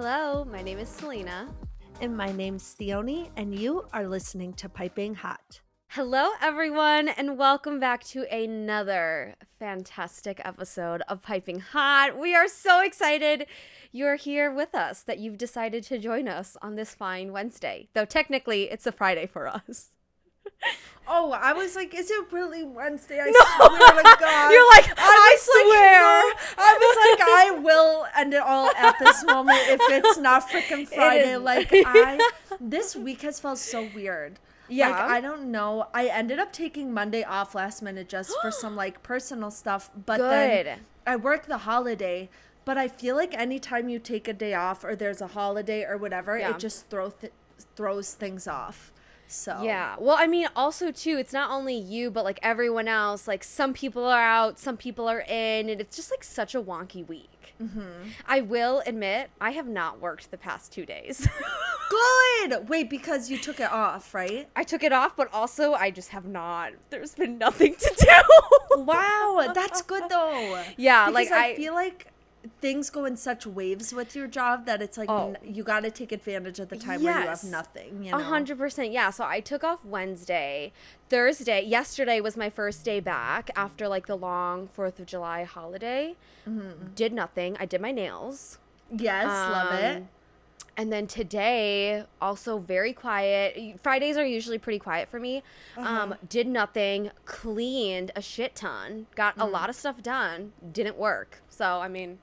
Hello, my name is Selena. And my name's Theoni, and you are listening to Piping Hot. Hello, everyone, and welcome back to another fantastic episode of Piping Hot. We are so excited you're here with us, that you've decided to join us on this fine Wednesday. Though technically, it's a Friday for us. Oh, I was like, is it really Wednesday? I No. swear to God. You're like, I swear. Like, no. I was like, I will end it all at this moment if it's not freaking Friday. This week has felt so weird. Yeah. Like, I don't know. I ended up taking Monday off last minute just for some, personal stuff. But then I work the holiday. But I feel like anytime you take a day off or there's a holiday or whatever, it just throws things off. So yeah, well, I mean, also too, it's not only you, but like everyone else. Like some people are out, some people are in, and it's just like such a wonky week. Mm-hmm. I will admit, I have not worked the past 2 days. Good. Wait, because you took it off, right? I took it off, but also I just have not. There's been nothing to do. Wow, that's good though. Yeah, because like I feel like things go in such waves with your job that it's like you got to take advantage of the time where you have nothing, you know? 100%, yeah. So I took off Wednesday. Yesterday was my first day back after like the long 4th of July holiday. Mm-hmm. Did nothing. I did my nails. Yes, love it. And then today, also very quiet. Fridays are usually pretty quiet for me. Did nothing, cleaned a shit ton, got a lot of stuff done, didn't work. So, I mean,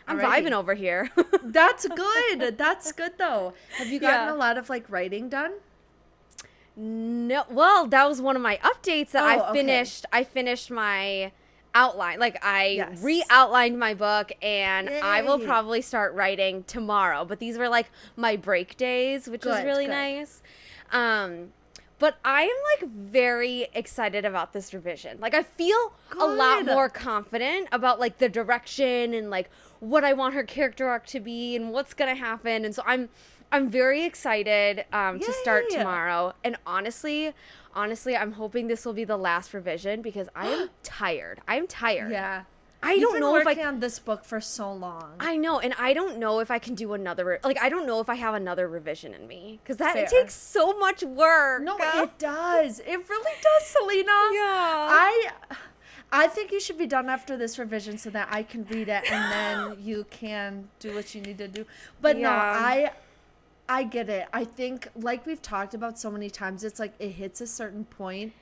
I'm vibing over here. That's good. That's good, though. Have you gotten a lot of, writing done? No. Well, that was one of my updates that I finished. Okay. I finished my outline. I re-outlined my book, and I will probably start writing tomorrow. But these were, my break days, which was really nice. But I am, very excited about this revision. I feel a lot more confident about, the direction and, what I want her character arc to be and what's going to happen. And so I'm very excited to start tomorrow. And honestly, I'm hoping this will be the last revision because I am tired. I'm tired. Yeah. You've been working on this book for so long. I know, and I don't know if I can do another. I don't know if I have another revision in me because it takes so much work. No, it does. It really does, Selena. Yeah. I think you should be done after this revision so that I can read it and then you can do what you need to do. But no, I get it. I think, like we've talked about so many times, it's it hits a certain point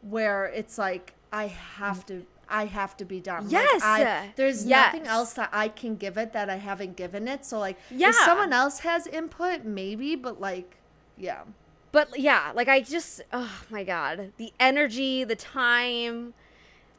where it's I have to be done. Yes. There's nothing else that I can give it that I haven't given it. So if someone else has input, maybe, but yeah. But yeah, I just, oh my God, the energy, the time.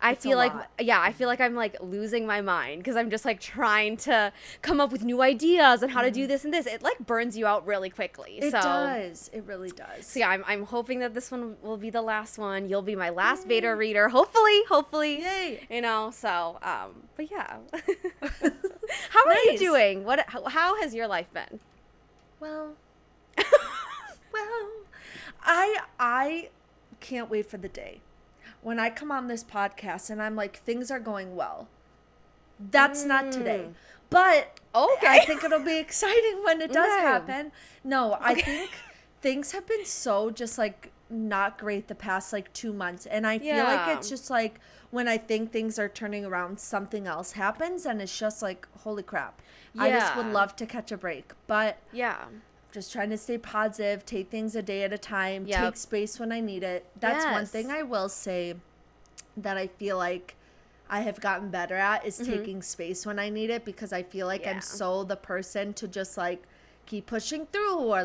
I feel like I'm losing my mind because I'm just trying to come up with new ideas on how to do this and this. It burns you out really quickly. It does. It really does. So yeah, I'm hoping that this one will be the last one. You'll be my last beta reader. Hopefully. Yay. So, but yeah. How are you doing? How has your life been? Well, I can't wait for the day when I come on this podcast and I'm things are going well. That's not today. But I think it'll be exciting when it does happen. No, I think things have been so just not great the past 2 months. And I feel it's just when I think things are turning around, something else happens and it's just holy crap. I just would love to catch a break. But just trying to stay positive, take things a day at a time, take space when I need it. That's one thing I will say that I feel I have gotten better at is taking space when I need it because I feel I'm so the person to just keep pushing through or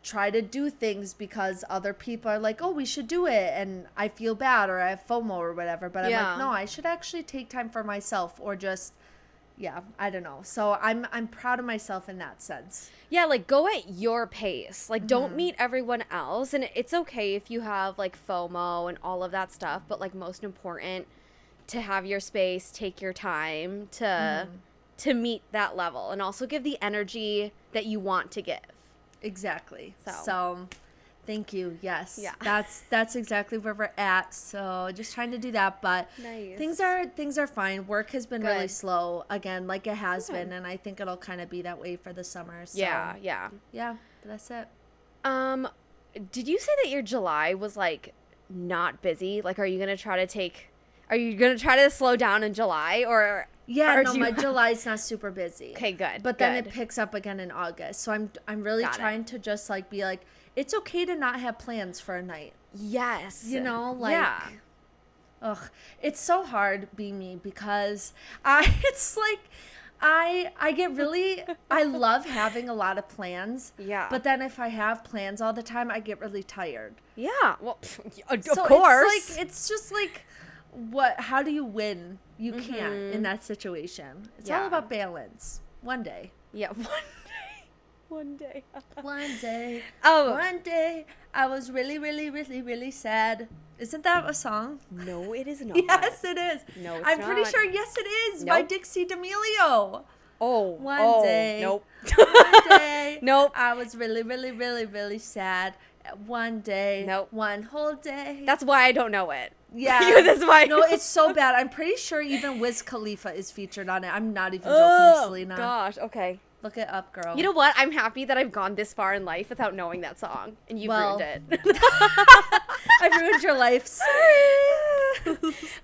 try to do things because other people are oh, we should do it. And I feel bad or I have FOMO or whatever. But I'm no, I should actually take time for myself or just I don't know. So I'm proud of myself in that sense. Yeah, go at your pace. Don't meet everyone else. And it's okay if you have FOMO and all of that stuff, but most important to have your space, take your time to meet that level and also give the energy that you want to give. Exactly. So Thank you. Yes. Yeah. That's exactly where we're at. So just trying to do that, but nice. Things are fine. Work has been really slow again, like it has been, and I think it'll kind of be that way for the summer. So yeah. But that's it. Did you say that your July was like not busy? Like, are you gonna try to slow down in July, or? Yeah, no, my July's not super busy. Okay, good. But then it picks up again in August. So I'm really trying to just like be like, it's okay to not have plans for a night. Yes. You know, like, ugh, it's so hard being me because I get really, I love having a lot of plans. Yeah. But then if I have plans all the time, I get really tired. Yeah. Well, of so course. It's just like, how do you win? You can't in that situation. It's all about balance. One day. Yeah. One day. One day. Oh. One day. I was really, really, really, really sad. Isn't that a song? No, it is not. Yes, it is. No, it's I'm not. pretty sure, yes, it is. By Dixie D'Amelio. One day. Nope. One day. Nope. I was really, really, really, really sad. One day. Nope. One whole day. That's why I don't know it. Yeah. That's why. No, it's so bad. I'm pretty sure even Wiz Khalifa is featured on it. I'm not even joking, Selena. Oh, gosh. Okay. Look it up, girl. You know what? I'm happy that I've gone this far in life without knowing that song. And you've ruined it. I've ruined your life. Sorry.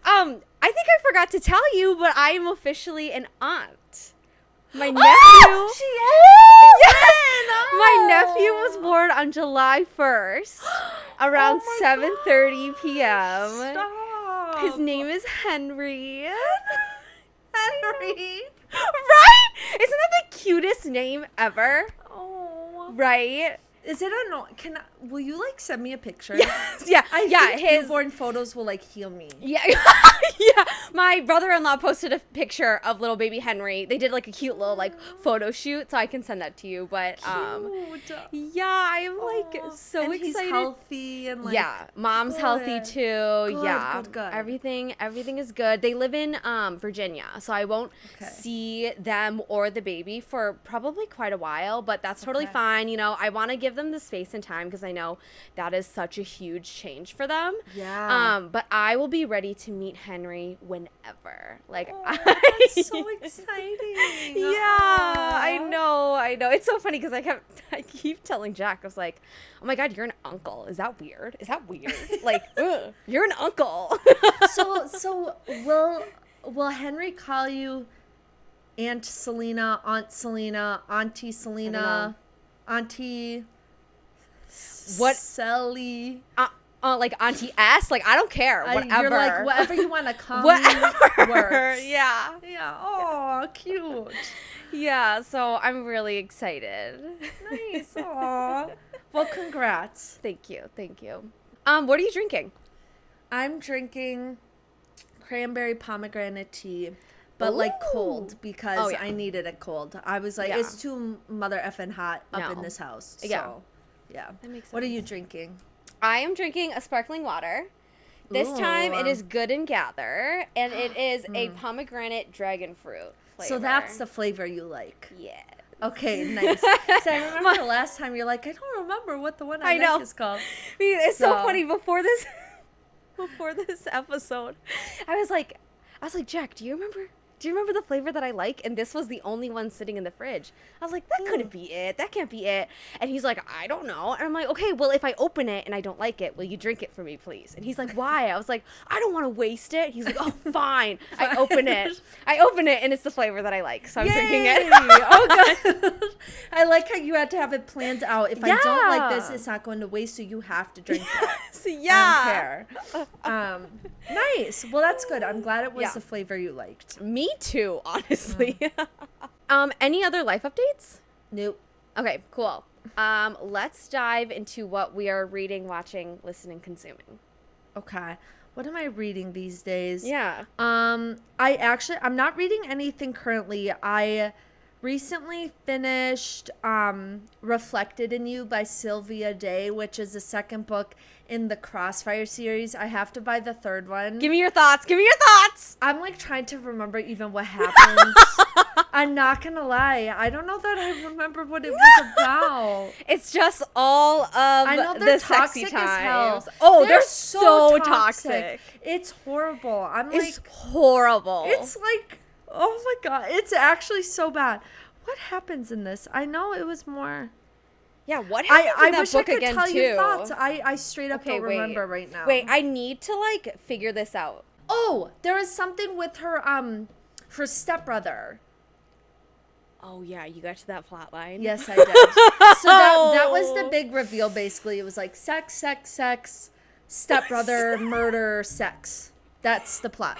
I think I forgot to tell you, but I am officially an aunt. My nephew. She is? Yes. My nephew was born on July 1st around 7:30 p.m. Stop. His name is Henry. Henry. Right? Isn't that the cutest name ever? Oh. Right? Is it will you like send me a picture? Yes. Yeah. I think his newborn photos will like heal me. Yeah. Yeah. My brother-in-law posted a picture of little baby Henry. They did like a cute little like photo shoot, so I can send that to you. But Cute. yeah, I'm like so and excited. He's healthy and like mom's healthy too. Good. Everything is good. They live in Virginia, so I won't see them or the baby for probably quite a while, but that's totally fine. You know, I want to give them the space and time because I know that is such a huge change for them. Yeah. But I will be ready to meet Henry whenever. Like, that's so exciting. Yeah, I know. It's so funny because I keep telling Jack, I was like, oh my God, you're an uncle. Is that weird? Like, ugh, you're an uncle. So will Henry call you Aunt Selena, Auntie Selena, Auntie what? Sally? Like Auntie S? Like, I don't care. Whatever. You're like, whatever you want to call me. Whatever. Works. Yeah. Yeah. Oh, cute. Yeah, so I'm really excited. Nice. Aw. Well, congrats. Thank you. What are you drinking? I'm drinking cranberry pomegranate tea, but like cold because I needed it cold. I was like, it's too mother effing hot up in this house. So, yeah. That makes sense. What are you drinking? I am drinking a sparkling water. This time it is Good and Gather, and it is a pomegranate dragon fruit flavor. So that's the flavor you like. Yeah. Okay, nice. So I remember the last time you're like, I don't remember what the one I like is called. I mean, it's so funny. Before this episode, I was like, Jack, do you remember the flavor that I like? And this was the only one sitting in the fridge. I was like, that couldn't be it. That can't be it. And he's like, I don't know. And I'm like, okay, well, if I open it and I don't like it, will you drink it for me, please? And he's like, why? I was like, I don't want to waste it. He's like, oh, fine. I open it, and it's the flavor that I like. So I'm drinking it. Oh, good. I like how you had to have it planned out. If I don't like this, it's not going to waste, so you have to drink it. I don't care. Nice. Well, that's good. I'm glad it was the flavor you liked. Me too, honestly. Any other life updates? Nope. Okay, cool. Let's dive into what we are reading, watching, listening, consuming. Okay. What am I reading these days? Yeah. I'm not reading anything currently. I recently finished Reflected in You by Sylvia Day, which is the second book in the Crossfire series. I have to buy the third one. Give me your thoughts. Give me your thoughts. I'm like trying to remember even what happened. I'm not going to lie. I don't know that I remember what it was about. It's just all of I know they're the toxic sexy as hell. times. Oh, They're so toxic. It's horrible. It's horrible. It's like, oh my God. It's actually so bad. What happens in this? I know it was more. Yeah, what happens in that wish book I could again, tell too? you thoughts. I straight up don't remember right now. Wait, I need to, like, figure this out. Oh, there is something with her stepbrother. Oh, yeah, you got to that flat line? Yes, I did. So that was the big reveal, basically. It was like sex, stepbrother, murder, sex. That's the plot.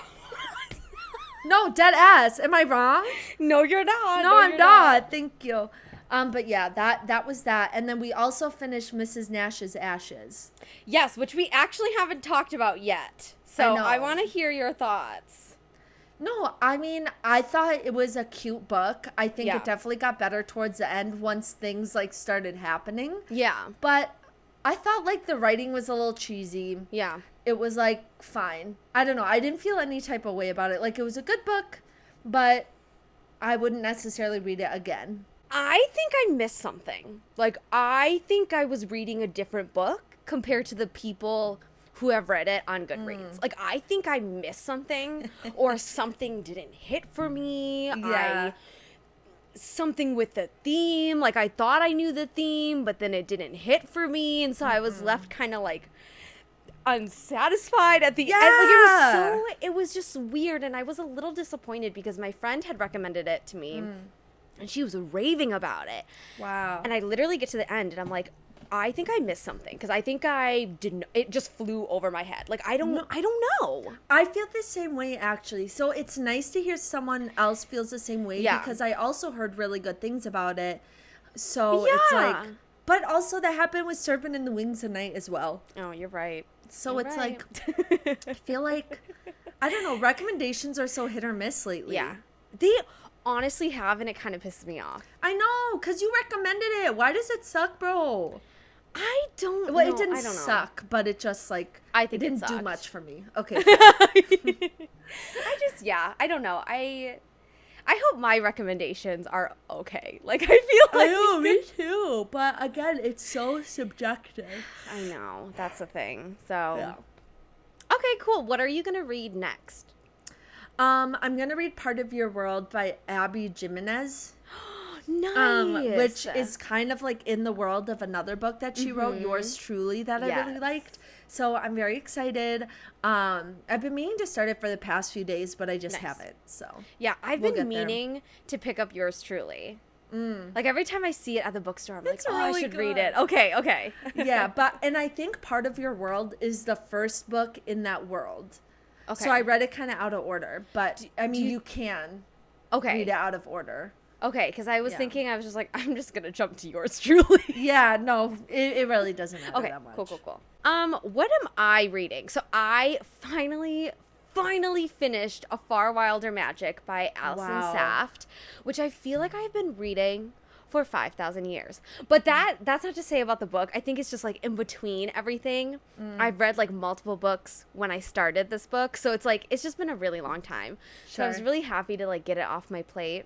No, dead ass. Am I wrong? No, you're not. No, I'm not. Thank you. But yeah, that was that. And then we also finished Mrs. Nash's Ashes. Yes, which we actually haven't talked about yet. So I want to hear your thoughts. No, I mean, I thought it was a cute book. I think it definitely got better towards the end once things like started happening. Yeah. But I thought like the writing was a little cheesy. Yeah. It was like fine. I don't know. I didn't feel any type of way about it. Like it was a good book, but I wouldn't necessarily read it again. I think I missed something. Like I think I was reading a different book compared to the people who have read it on Goodreads. Like, I think I missed something or something didn't hit for me. Yeah. Something with the theme. Like, I thought I knew the theme, but then it didn't hit for me. And so I was left kind of, like, unsatisfied at the end. Like, it was just weird. And I was a little disappointed because my friend had recommended it to me. And she was raving about it. Wow. And I literally get to the end and I'm like, I think I missed something because I think I didn't. It just flew over my head. Like I don't know. I feel the same way actually. So it's nice to hear someone else feels the same way because I also heard really good things about it. So it's like, but also that happened with Serpent in the Wings of Night as well. Oh, you're right. So it's like, I feel like, I don't know. Recommendations are so hit or miss lately. Yeah, they honestly have, and it kind of pisses me off. I know, because you recommended it. Why does it suck, bro? I don't know. Well, it didn't suck, but it just, like, I think it didn't do much for me. Okay. I don't know. I hope my recommendations are okay. Like, I feel like... I know, me too. But, again, it's so subjective. I know. That's the thing. So... Yeah. Okay, cool. What are you going to read next? I'm going to read Part of Your World by Abby Jimenez. Nice. Which is kind of like in the world of another book that she wrote, Yours Truly, that I really liked. So I'm very excited. I've been meaning to start it for the past few days, but I just haven't. So yeah, I've been meaning to pick up Yours Truly. Like every time I see it at the bookstore, I'm like, I should read it. Okay. Yeah, and I think Part of Your World is the first book in that world. Okay. So I read it kind of out of order, but I mean, you can read it out of order. Okay, because I was thinking, I was just like, I'm just going to jump to Yours Truly. Yeah, no, it really doesn't matter that much. Cool. What am I reading? So I finally finished A Far Wilder Magic by Alison Saft, which I feel like I've been reading for 5,000 years. But that's not to say about the book. I think it's just like in between everything. I've read like multiple books when I started this book. So it's like, it's just been a really long time. Sure. So I was really happy to like get it off my plate.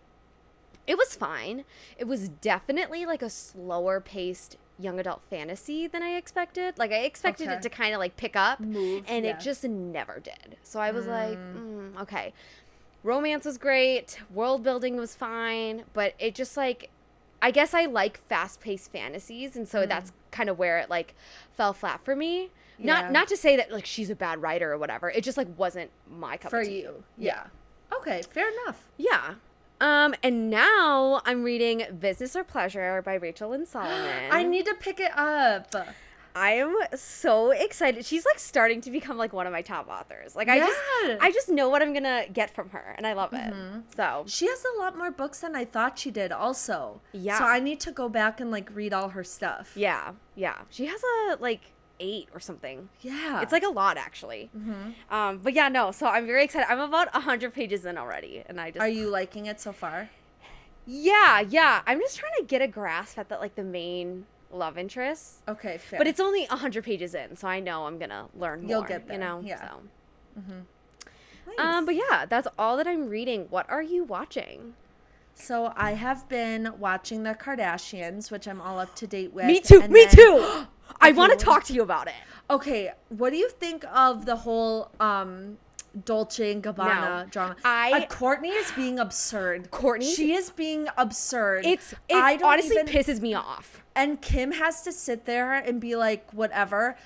It was fine. It was definitely like a slower paced young adult fantasy than I expected. Like I expected it to kind of like pick up and it just never did. So I was like, okay. Romance was great. World building was fine. But it just like, I guess I like fast paced fantasies. And so that's kind of where it like fell flat for me. Yeah. Not to say that like she's a bad writer or whatever. It just like wasn't my cup of tea. For you. Yeah. Okay. Fair enough. Yeah. And now I'm reading Business or Pleasure by Rachel Lynn Solomon. I need to pick it up. I am so excited. She's like starting to become like one of my top authors. Like I just know what I'm gonna get from her, and I love it. So she has a lot more books than I thought she did. Also, yeah. So I need to go back and like read all her stuff. Yeah. She has a like 8 or something. Yeah. It's like a lot actually. But yeah, no. So I'm very excited. I'm about 100 pages in already, and I just. Are you liking it so far? Yeah. I'm just trying to get a grasp at the main love interest. Okay, fair. But it's only 100 pages in, so I know I'm gonna learn more. You'll get there. Yeah. So. Nice. But yeah, that's all that I'm reading. What are you watching? So I have been watching the Kardashians, which I'm all up to date with. Me too. I want to talk to you about it. Okay, what do you think of the whole Dolce and Gabbana drama? Kourtney is being absurd. She is being absurd. It honestly pisses me off. And Kim has to sit there and be like, whatever.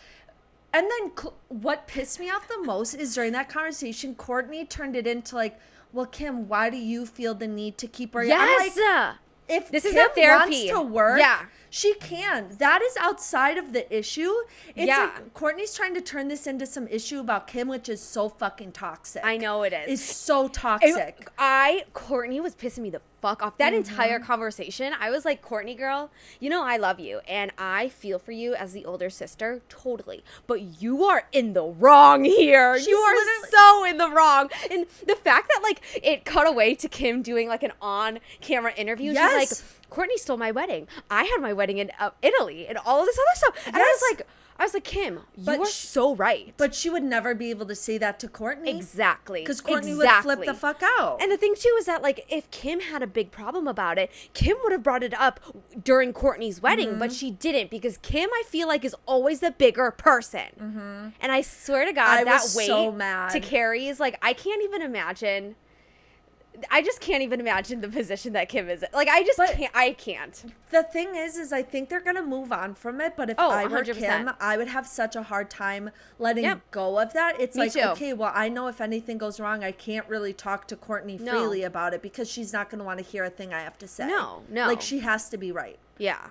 And then what pissed me off the most is during that conversation, Kourtney turned it into like, well, Kim, why do you feel the need to keep her? Yes. I'm like, if this Kim is not therapy. wants to work, she can. That is outside of the issue. It's like Kourtney's trying to turn this into some issue about Kim, which is so fucking toxic. I know it is. It's so toxic. Kourtney was pissing me the fuck off. That entire conversation, I was like, Kourtney girl, you know I love you and I feel for you as the older sister, totally. But you are in the wrong here. You are so in the wrong. And the fact that like it cut away to Kim doing like an on-camera interview, she's like, Kourtney stole my wedding. I had my wedding in Italy and all of this other stuff. And I was like, Kim, you are so right. But she would never be able to say that to Kourtney. Exactly. Because Kourtney would flip the fuck out. And the thing, too, is that, like, if Kim had a big problem about it, Kim would have brought it up during Kourtney's wedding, but she didn't because Kim, I feel like, is always the bigger person. And I swear to God, that weight so mad to carry is, like, I can't even imagine. I just can't even imagine the position that Kim is in. Like, I can't. The thing is I think they're going to move on from it. But if I were 100%. Kim, I would have such a hard time letting go of that. It's Me too. Okay, well, I know if anything goes wrong, I can't really talk to Kourtney freely about it because she's not going to want to hear a thing I have to say. No. Like, she has to be right. Yeah.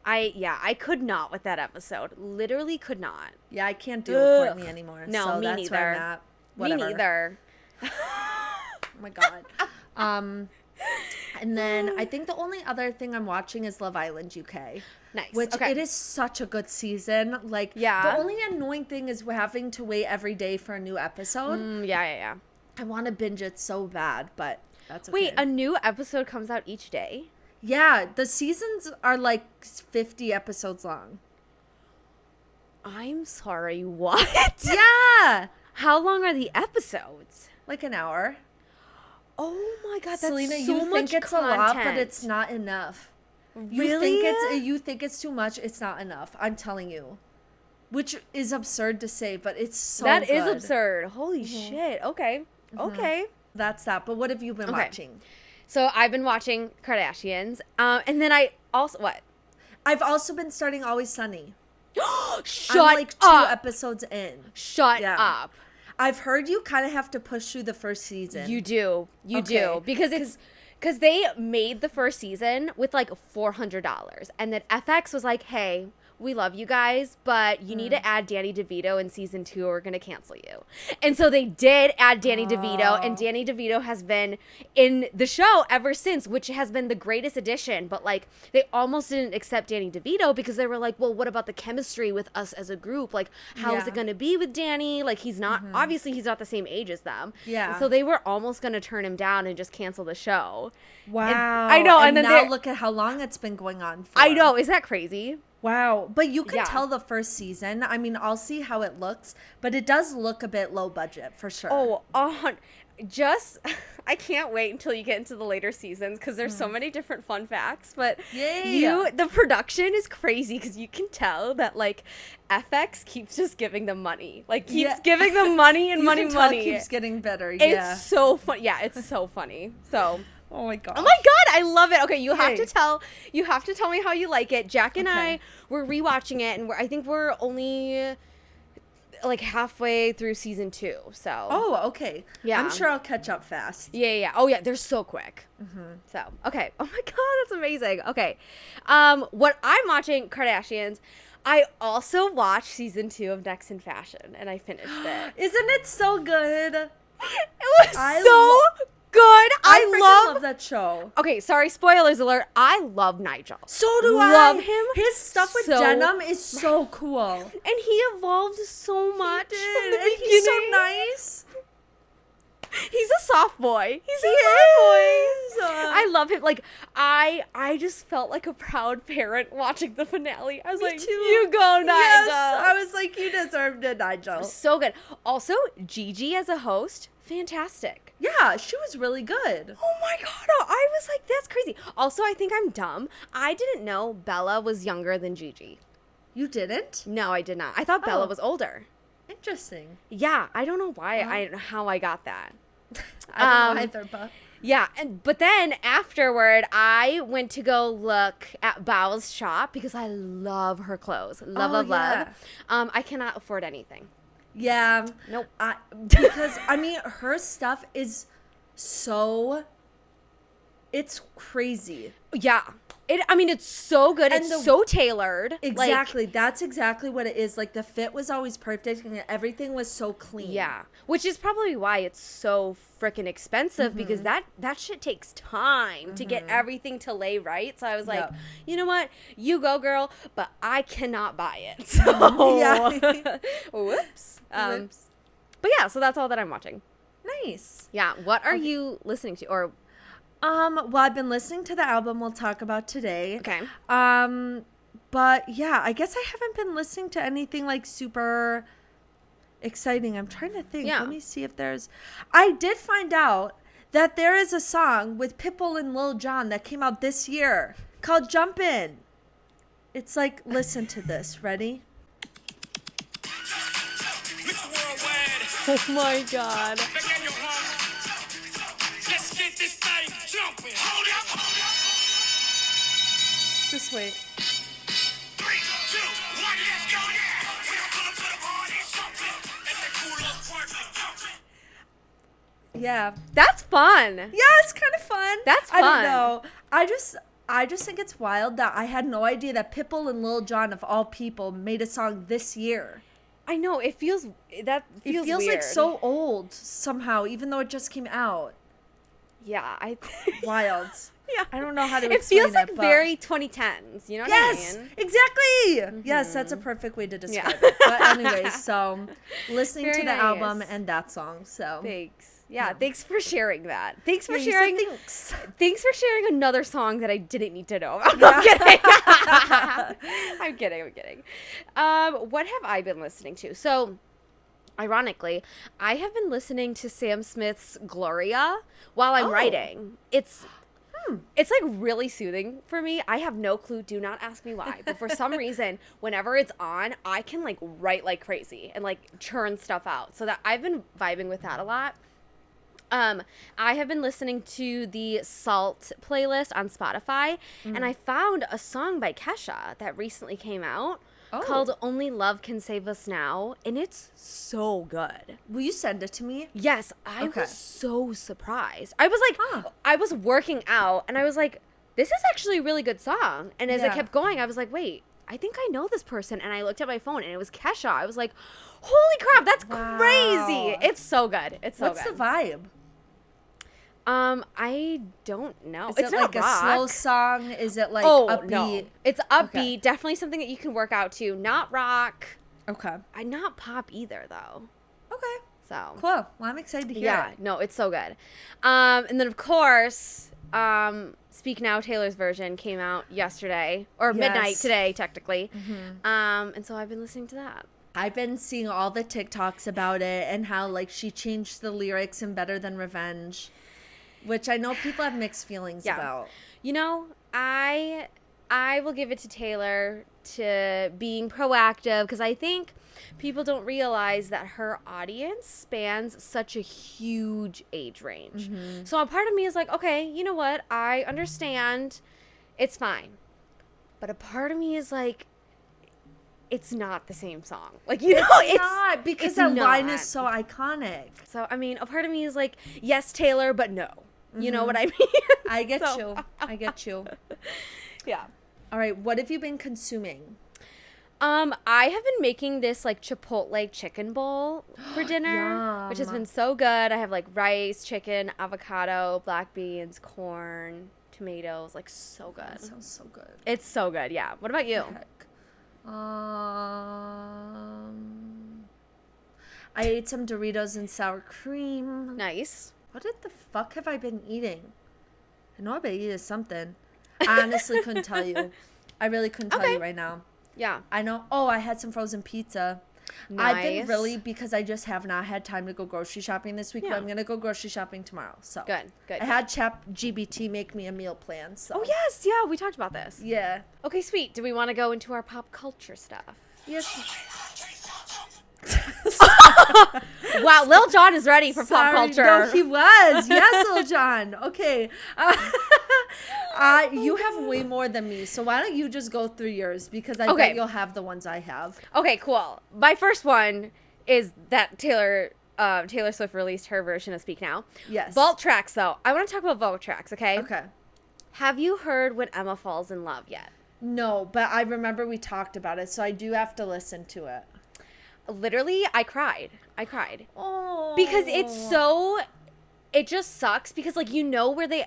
I could not with that episode. Literally could not. Yeah, I can't deal with Kourtney anymore. No, so me that's neither. Where I'm at. Whatever. Me neither. Oh my God. And then I think the only other thing I'm watching is Love Island UK. Nice. Which it is such a good season. Like, the only annoying thing is we're having to wait every day for a new episode. Yeah. I want to binge it so bad, but that's okay. Wait, a new episode comes out each day? Yeah, the seasons are like 50 episodes long. I'm sorry, what? Yeah. How long are the episodes? Like an hour. Oh my God, that's Selena, so you much think it's content. a lot, but it's not enough. Really? You think it's too much, it's not enough. I'm telling you. Which is absurd to say, but it's so good. That is absurd. Holy shit. Okay. Okay. That's that. But what have you been watching? So I've been watching Kardashians. And then I also, what? I've also been starting Always Sunny. Shut I'm like up. 2 episodes in. Shut up. I've heard you kind of have to push through the first season. You do. You do. Because they made the first season with like $400. And then FX was like, hey, we love you guys, but you need to add Danny DeVito in season 2 or we're going to cancel you. And so they did add Danny DeVito, and Danny DeVito has been in the show ever since, which has been the greatest addition. But like, they almost didn't accept Danny DeVito because they were like, well, what about the chemistry with us as a group? Like, how is it going to be with Danny? Like, he's not, obviously he's not the same age as them. Yeah. And so they were almost going to turn him down and just cancel the show. Wow. And, I know. And then now look at how long it's been going on for. I know. Is that crazy? Wow. But you can tell the first season. I mean, I'll see how it looks, but it does look a bit low budget for sure. Oh, I can't wait until you get into the later seasons because there's so many different fun facts. But the production is crazy because you can tell that like FX keeps just giving them money, like keeps giving them money and money. Keeps getting better. It's so fun. Yeah, it's so funny. So. Oh my god. Oh my god, I love it. Okay, you have to tell me how you like it. Jack and I were rewatching it, and I think we're only like halfway through season 2. So. Oh, okay. Yeah. I'm sure I'll catch up fast. Yeah. Oh yeah, they're so quick. So, okay. Oh my god, that's amazing. Okay. What I'm watching, Kardashians. I also watched season 2 of Next in Fashion, and I finished it. Isn't it so good? It was so good. I love that show. Okay, sorry, spoilers alert. I love Nigel. So do I. Love him. His stuff with denim is so cool. And he evolved so much from the beginning. He's so nice. He's a soft boy. He's a soft boy. I love him. Like, I just felt like a proud parent watching the finale. I was like, too. You go, Nigel. Yes, I was like, you deserved it, Nigel. So good. Also, Gigi as a host, fantastic. Yeah, she was really good. Oh my God. I was like, that's crazy. Also, I think I'm dumb. I didn't know Bella was younger than Gigi. You didn't? No, I did not. I thought Bella was older. Interesting. Yeah, I don't know why. How I got that. I don't know either, but. Yeah, but then afterward, I went to go look at Bao's shop because I love her clothes. Love. I cannot afford anything. Yeah. Nope. Because, I mean, her stuff is so... It's crazy. Yeah. It's so good. And it's so tailored. Exactly. That's exactly what it is. Like, the fit was always perfect and everything was so clean. Yeah. Which is probably why it's so freaking expensive because that shit takes time to get everything to lay right. So I was like, you know what? You go, girl, but I cannot buy it. So, yeah. Whoops. But yeah, so that's all that I'm watching. Nice. Yeah. What are you listening to? Or... well, I've been listening to the album we'll talk about today. Okay. But yeah, I guess I haven't been listening to anything like super exciting. I'm trying to think. Yeah. Let me see if I did find out that there is a song with Pitbull and Lil Jon that came out this year called Jump In. It's like, listen to this. Ready? Oh my God. This thing jumping. Hold up. Just wait. 3, 2, 1, let's go now. We are gonna put a party something. It's a cool little twerk jumping. Yeah. That's fun. Yeah, it's kind of fun. That's fun. I don't know. I just think it's wild that I had no idea that Pitbull and Lil Jon, of all people, made a song this year. I know. It feels weird. Like so old somehow, even though it just came out. Yeah, wild. Yeah, I don't know how to it explain feels like very 2010s. You know what I mean? Exactly. Yes, that's a perfect way to describe it. But anyway, so listening to the album and that song. So thanks. Yeah, thanks for sharing that. Thanks for sharing. Thanks for sharing another song that I didn't need to know about. I'm kidding. I'm kidding. What have I been listening to? So, ironically, I have been listening to Sam Smith's Gloria while I'm writing. It's like really soothing for me. I have no clue. Do not ask me why. But for some reason, whenever it's on, I can like write like crazy and like churn stuff out. So that I've been vibing with that a lot. I have been listening to the Salt playlist on Spotify, and I found a song by Kesha that recently came out. Called Only Love Can Save Us Now, and it's so good. Will you send it to me? Yes, I was so surprised. I was like, I was working out, and I was like, this is actually a really good song. And as I kept going, I was like, wait, I think I know this person. And I looked at my phone, and it was Kesha. I was like, holy crap, that's crazy. It's so good. It's so good. What's the vibe? I don't know. It's not like rock. A slow song? Is it like upbeat? No. It's upbeat. Okay. Definitely something that you can work out to. Not rock. Okay. Not pop either, though. Okay. So cool. Well, I'm excited to hear it. Yeah. No, it's so good. And then of course, Speak Now Taylor's version came out yesterday or midnight today, technically. And so I've been listening to that. I've been seeing all the TikToks about it and how like she changed the lyrics in Better Than Revenge. Which I know people have mixed feelings about. You know, I will give it to Taylor to being proactive because I think people don't realize that her audience spans such a huge age range. So a part of me is like, okay, you know what? I understand. It's fine. But a part of me is like, it's not the same song. Like, you know, it's not because that line is so iconic. So, I mean, a part of me is like, yes, Taylor, but no. You know what I mean? I get you. I get you. Yeah. All right. What have you been consuming? I have been making this like Chipotle chicken bowl for dinner, which has been so good. I have like rice, chicken, avocado, black beans, corn, tomatoes. Like so good. That sounds so good. It's so good. Yeah. What about you? I I ate some Doritos and sour cream. Nice. What the fuck have I been eating? I know I've been eating something. I honestly couldn't tell you. I really couldn't tell you right now. Yeah. I know. Oh, I had some frozen pizza. Nice. I've been really, because I just have not had time to go grocery shopping this week, but I'm going to go grocery shopping tomorrow. So Good. I had ChatGPT make me a meal plan. So. Oh, yes. Yeah, we talked about this. Yeah. Okay, sweet. Do we want to go into our pop culture stuff? Yes. Wow, Lil Jon is ready for pop culture. No, he was. Yes, Lil Jon. Okay. You have way more than me, so why don't you just go through yours, because I bet you'll have the ones I have. Okay, cool. My first one is that Taylor Swift released her version of Speak Now. Yes. Vault Tracks, though. I want to talk about Vault Tracks, okay? Okay. Have you heard When Emma Falls in Love yet? No, but I remember we talked about it, so I do have to listen to it. Literally, I cried. Oh. Because it just sucks, because like you know where they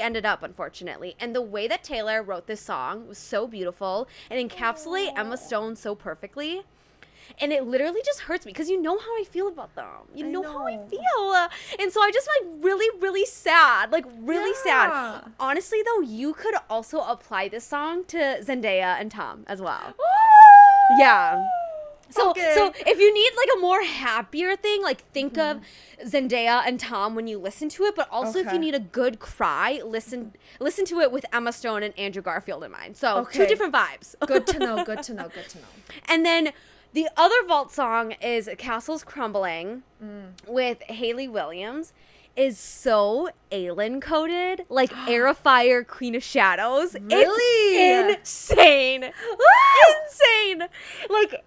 ended up, unfortunately. And the way that Taylor wrote this song was so beautiful and encapsulate Emma Stone so perfectly. And it literally just hurts me, because you know how I feel about them. You know how I feel. And so I just really, really sad. Like, really sad. Honestly, though, you could also apply this song to Zendaya and Tom as well. Yeah. So if you need like a more happier thing, like think of Zendaya and Tom when you listen to it, but also if you need a good cry, listen to it with Emma Stone and Andrew Garfield in mind. So two different vibes. Good to know. And then the other Vault song is Castles Crumbling with Hayley Williams. Is so Aelin coded, like Heir of Fire, Queen of Shadows. Really? It's insane. Insane. Like,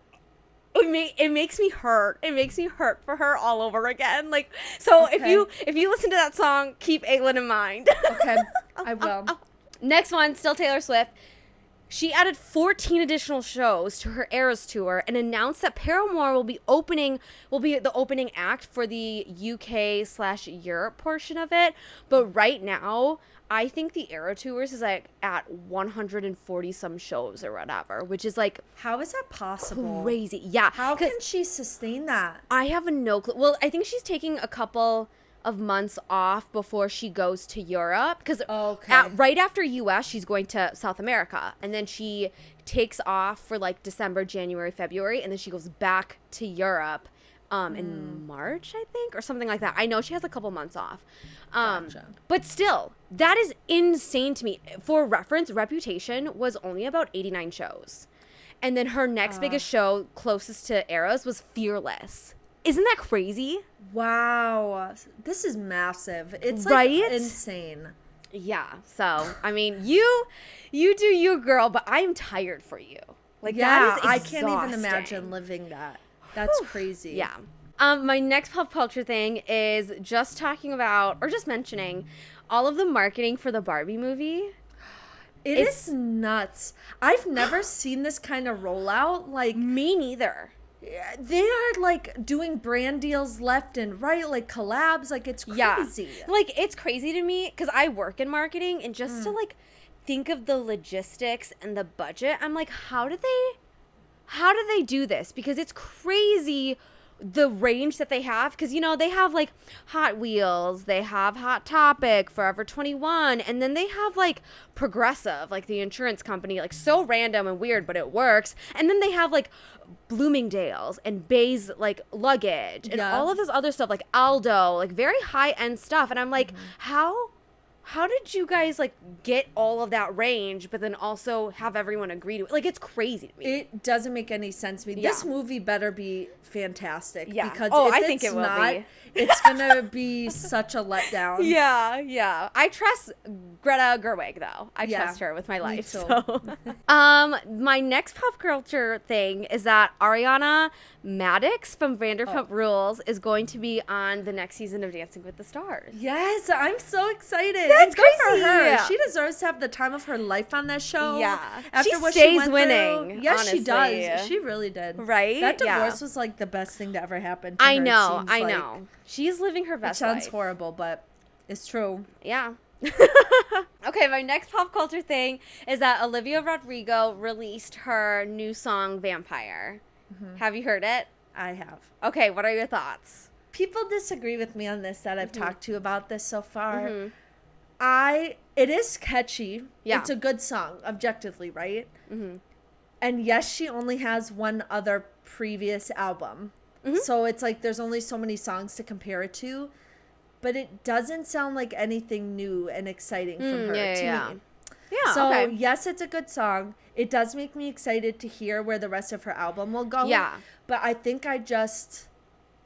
it makes me hurt. It makes me hurt for her all over again. Like, so if you listen to that song, keep Aelin in mind. Okay, I will. Next one, still Taylor Swift. She added 14 additional shows to her Eras tour and announced that Paramore will be the opening act for the UK/Europe portion of it. But right now, I think the Era Tours is like at 140 some shows or whatever, which is like, how is that possible? Crazy. Yeah. How can she sustain that? I have no clue. Well, I think she's taking a couple of months off before she goes to Europe, because right after US she's going to South America, and then she takes off for like December, January, February, and then she goes back to Europe in March, I think, or something like that. I know she has a couple months off. Gotcha. But still, that is insane to me. For reference, Reputation was only about 89 shows, and then her next biggest show closest to Eras was Fearless. Isn't that crazy? Wow. This is massive. It's like insane. Yeah. So, I mean, you do you, girl, but I'm tired for you. Like, that is exhausting. I can't even imagine living that. That's crazy. Yeah. My next pop culture thing is just talking about, or just mentioning, all of the marketing for the Barbie movie. It's nuts. I've never seen this kind of rollout. Like, me neither. They are like doing brand deals left and right, like collabs. Like, it's crazy. Yeah. Like, it's crazy to me because I work in marketing, and just to like think of the logistics and the budget, I'm like, how do they do this? Because it's crazy the range that they have, because you know they have like Hot Wheels, they have Hot Topic, Forever 21, and then they have like Progressive, like the insurance company, like so random and weird, but it works. And then they have like Bloomingdale's and Bay's like luggage and all of this other stuff, like Aldo, like very high end stuff. And I'm like, how did you guys like get all of that range, but then also have everyone agree to it? Like, it's crazy to me. It doesn't make any sense to me. This movie better be fantastic. Yeah. Because I think it will be. It's gonna be such a letdown. Yeah. I trust Greta Gerwig, though. I trust her with my life. So. My next pop culture thing is that Ariana Madix from Vanderpump Rules is going to be on the next season of Dancing with the Stars. Yes, I'm so excited. That's good crazy. for her. She deserves to have the time of her life on that show. Yeah. After she what stays she went winning. Through. Yes, honestly. she does. She really did. Right? That divorce was like the best thing to ever happen to her. I know. She's living her best life. It sounds horrible, but it's true. Yeah. Okay, my next pop culture thing is that Olivia Rodrigo released her new song, Vampire. Have you heard it? I have. Okay, what are your thoughts? People disagree with me on this that I've talked to about this so far. It is catchy. Yeah. It's a good song, objectively, right? And yes, she only has one other previous album. So it's like there's only so many songs to compare it to. But it doesn't sound like anything new and exciting from her to me. Yeah, so, yes, it's a good song. It does make me excited to hear where the rest of her album will go. Yeah. But I think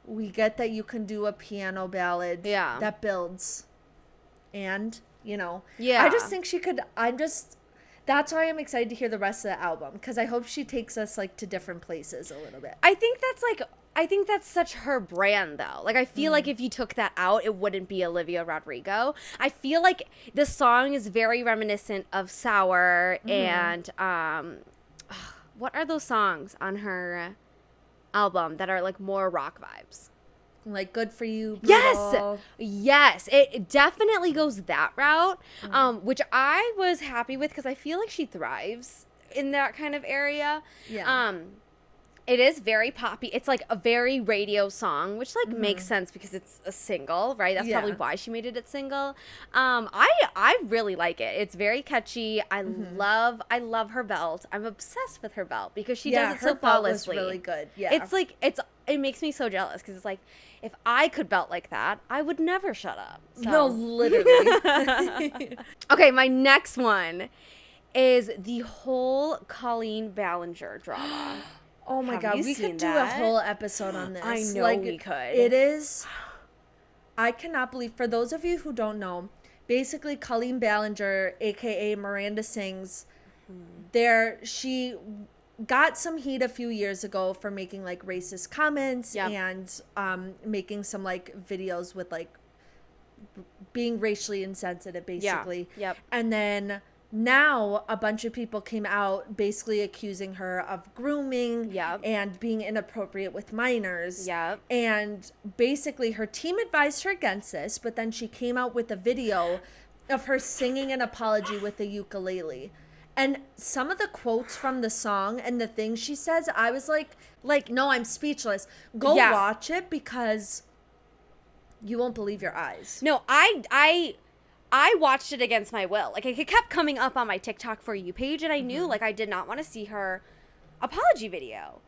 we get that you can do a piano ballad that builds. And, I just think she could, that's why I'm excited to hear the rest of the album. Because I hope she takes us, like, to different places a little bit. I think that's such her brand, though. Like, I feel like if you took that out, it wouldn't be Olivia Rodrigo. I feel like the song is very reminiscent of Sour and, what are those songs on her album that are, like, more rock vibes? Like Good For You, Brutal. Yes. It definitely goes that route, which I was happy with because I feel like she thrives in that kind of area. Yeah. It is very poppy. It's like a very radio song, which like makes sense because it's a single, right? That's probably why she made it a single. I really like it. It's very catchy. I love her belt. I'm obsessed with her belt because she does it so flawlessly. Was really good. Yeah. It's like it makes me so jealous because it's like if I could belt like that, I would never shut up. So. No, literally. Okay, my next one is the whole Colleen Ballinger drama. Oh my God, we could do a whole episode on this. I know we could. It is, I cannot believe, for those of you who don't know, basically Colleen Ballinger, aka Miranda Sings, she got some heat a few years ago for making like racist comments and making some like videos with like being racially insensitive, basically. Yep. And then now a bunch of people came out basically accusing her of grooming and being inappropriate with minors. And basically her team advised her against this, but then she came out with a video of her singing an apology with a ukulele. And some of the quotes from the song and the things she says, I was like, no, I'm speechless. Go watch it because you won't believe your eyes. No, I watched it against my will. Like, it kept coming up on my TikTok For You page, and I knew, like, I did not want to see her apology video.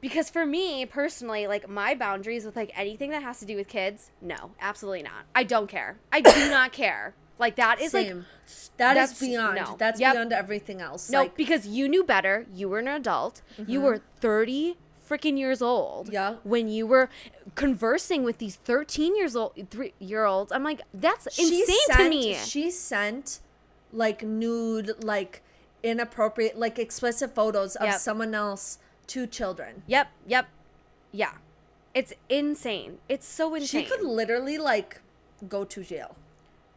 Because for me, personally, like, my boundaries with, like, anything that has to do with kids, no, absolutely not. I don't care. I do not care. Like, that is, Same. That's beyond. No. That's beyond everything else. No, like, because you knew better. You were an adult. You were 30 freaking years old when you were conversing with these 13-year-olds. I'm like, that's insane to me. She sent like nude, like inappropriate, like explicit photos of someone else to children. Yep. Yeah. It's insane. It's so insane. She could literally like go to jail.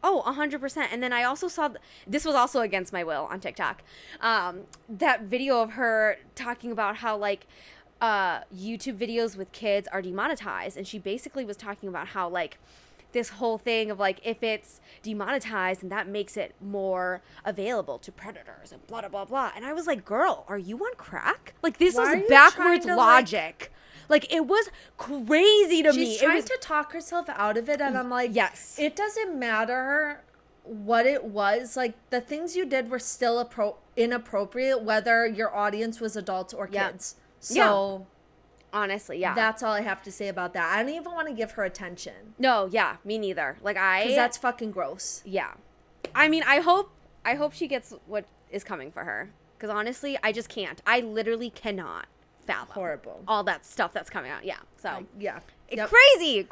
Oh, 100%. And then I also saw, this was also against my will on TikTok, that video of her talking about how like YouTube videos with kids are demonetized, and she basically was talking about how like this whole thing of like if it's demonetized and that makes it more available to predators and blah blah blah blah. And I was like, girl, are you on crack? Like this was backwards logic. Like it was crazy to me. She's trying to talk herself out of it, and I'm like, yes, it doesn't matter what it was. Like the things you did were still inappropriate, whether your audience was adults or kids. So, honestly, that's all I have to say about that. I don't even want to give her attention. No, me neither. Like because that's fucking gross. Yeah, I mean, I hope she gets what is coming for her. Because honestly, I just can't. I literally cannot fathom all that stuff that's coming out. Yeah, so crazy.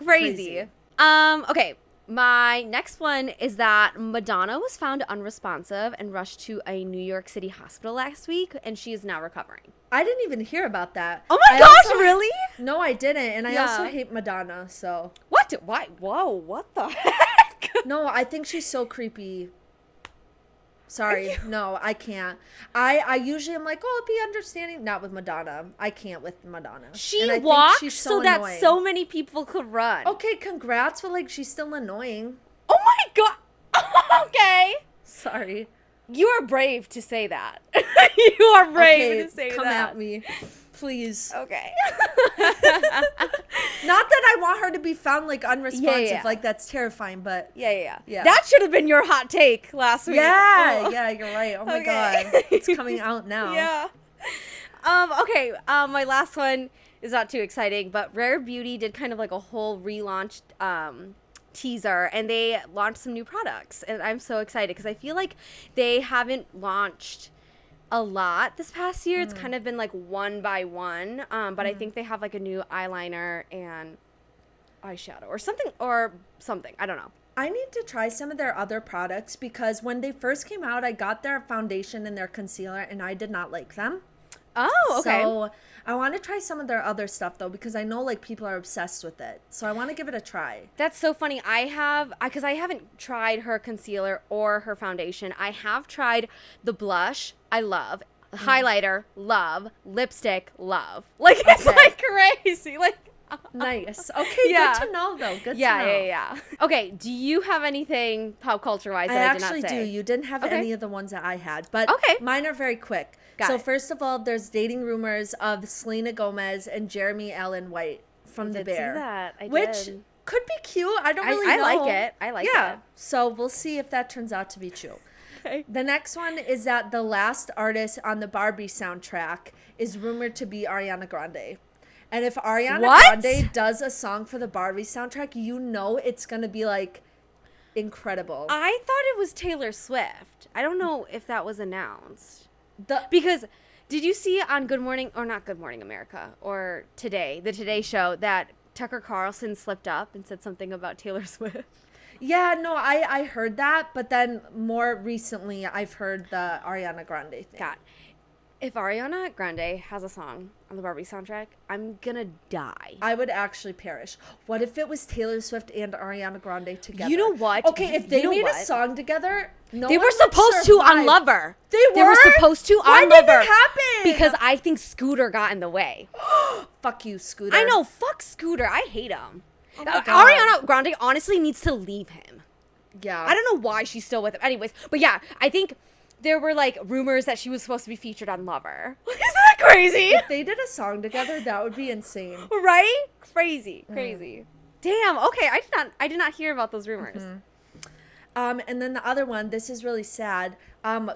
Okay. My next one is that Madonna was found unresponsive and rushed to a New York City hospital last week, and she is now recovering. I didn't even hear about that. Oh my gosh, really? No, I didn't. And I also hate Madonna, so. What? Why? Whoa, what the heck? No, I think she's so creepy. Sorry. No, I can't. I usually am like, oh, be understanding. Not with Madonna. I can't with Madonna. She walks so that so many people could run. Okay, congrats, but like she's still annoying. Oh my god. Okay. Sorry. You are brave to say that. You are brave to say come that. Come at me. Please. Okay. Not that I want her to be found like unresponsive, yeah. Like that's terrifying, but yeah. That should have been your hot take last week. Yeah, you're right. Oh my god, it's coming out now. Yeah. Okay. My last one is not too exciting, but Rare Beauty did kind of like a whole relaunched teaser, and they launched some new products, and I'm so excited because I feel like they haven't launched a lot this past year. It's kind of been like one by one, but I think they have like a new eyeliner and eyeshadow or something. I don't know. I need to try some of their other products because when they first came out, I got their foundation and their concealer, and I did not like them. Oh, okay. So I want to try some of their other stuff though, because I know like people are obsessed with it. So I want to give it a try. That's so funny. Because I haven't tried her concealer or her foundation. I have tried the blush. I love. Highlighter. Love. Lipstick. Love. Like, it's like crazy. Like, nice. Okay, good to know though. Good to know. Yeah. Okay, do you have anything pop culture wise that I did not say? I actually do. You didn't have any of the ones that I had, but mine are very quick. So first of all, there's dating rumors of Selena Gomez and Jeremy Allen White from The Bear. See that. I which did. Could be cute. I don't really know. I like it. I like it. Yeah. So we'll see if that turns out to be true. Okay. The next one is that the last artist on the Barbie soundtrack is rumored to be Ariana Grande. And if Ariana Grande does a song for the Barbie soundtrack, you know it's going to be like incredible. I thought it was Taylor Swift. I don't know if that was announced. Because did you see on Good Morning, or not Good Morning America, or the Today Show, that Tucker Carlson slipped up and said something about Taylor Swift? Yeah, no, I heard that, but then more recently I've heard the Ariana Grande thing. God, if Ariana Grande has a song on the Barbie soundtrack, I'm gonna die. I would actually perish. What if it was Taylor Swift and Ariana Grande together? You know what? Okay, if they made a song together, they were supposed to on Lover. They were supposed to on Why Lover. Why did it happen? Because I think Scooter got in the way. Fuck you, Scooter. I know, fuck Scooter. I hate him. Oh Ariana Grande honestly needs to leave him. Yeah. I don't know why she's still with him. Anyways, but yeah, I think there were like rumors that she was supposed to be featured on Lover. Isn't that crazy? If they did a song together, that would be insane. Right? Crazy. Damn. Okay, I did not hear about those rumors. And then the other one, this is really sad.